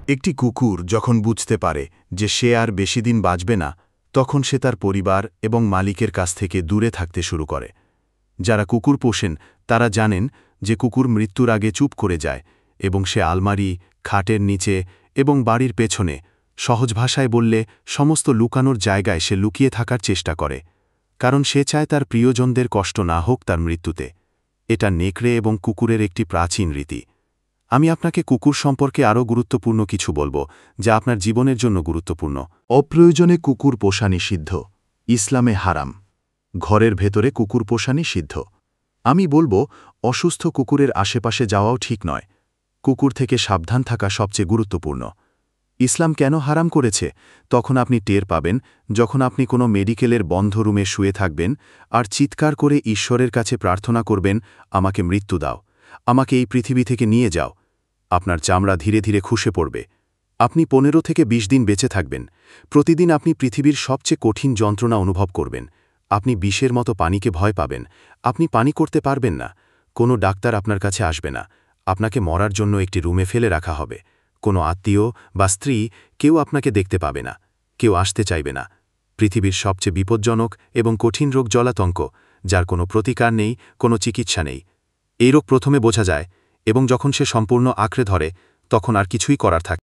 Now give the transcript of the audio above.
একটি কুকুর যখন বুঝতে পারে যে সে আর বেশি দিন বাঁচবে না, তখন সে তার পরিবার এবং মালিকের কাছ থেকে দূরে থাকতে শুরু করে। যারা কুকুর পোষেন তারা জানেন যে কুকুর মৃত্যুর আগে চুপ করে যায় এবং সে আলমারি, খাটের নিচে এবং বাড়ির পেছনে, সহজ ভাষায় বললে সমস্ত লুকানোর জায়গায় সে লুকিয়ে থাকার চেষ্টা করে, কারণ সে চায় তার প্রিয়জনদের কষ্ট না হোক তার মৃত্যুতে। এটা নেকড়ে এবং কুকুরের একটি প্রাচীন রীতি। আমি আপনাকে কুকুর সম্পর্কে আরও গুরুত্বপূর্ণ কিছু বলবো, যা আপনার জীবনের জন্য গুরুত্বপূর্ণ। অপ্রয়োজনে কুকুর পোষা নিষিদ্ধ। ইসলামে হারাম। ঘরের ভেতরে কুকুর পোষা নিষিদ্ধ। আমি বলবো, অসুস্থ কুকুরের আশেপাশে যাওয়াও ঠিক নয়। কুকুর থেকে সাবধান থাকা সবচেয়ে গুরুত্বপূর্ণ। ইসলাম কেন হারাম করেছে? তখন আপনি টের পাবেন যখন আপনি কোনো মেডিকেলের বন্ধ রুমে শুয়ে থাকবেন আর চিৎকার করে ঈশ্বরের কাছে প্রার্থনা করবেন, আমাকে মৃত্যু দাও, আমাকে এই পৃথিবী থেকে নিয়ে যাও। আপনার চামড়া ধীরে ধীরে খসে পড়বে। আপনি 15 থেকে 20 দিন বেঁচে থাকবেন। প্রতিদিন আপনি পৃথিবীর সবচেয়ে কঠিন যন্ত্রণা অনুভব করবেন। আপনি বিষের মতো পানিকে ভয় পাবেন। আপনি পানি করতে পারবেন না। কোনো ডাক্তার আপনার কাছে আসবে না। আপনাকে মরার জন্য একটি রুমে ফেলে রাখা হবে। কোনো আত্মীয় বা স্ত্রী কেউ আপনাকে দেখতে পাবে না। কেউ আসতে চাইবে না। পৃথিবীর সবচেয়ে বিপজ্জনক এবং কঠিন রোগ জলাতঙ্ক, যার কোনো প্রতিকার নেই, কোনো চিকিৎসা নেই। এই রোগ প্রথমে বোঝা যায় এবং যখন সে সম্পূর্ণ আঁকড়ে ধরে, তখন আর কিছুই করার থাকে।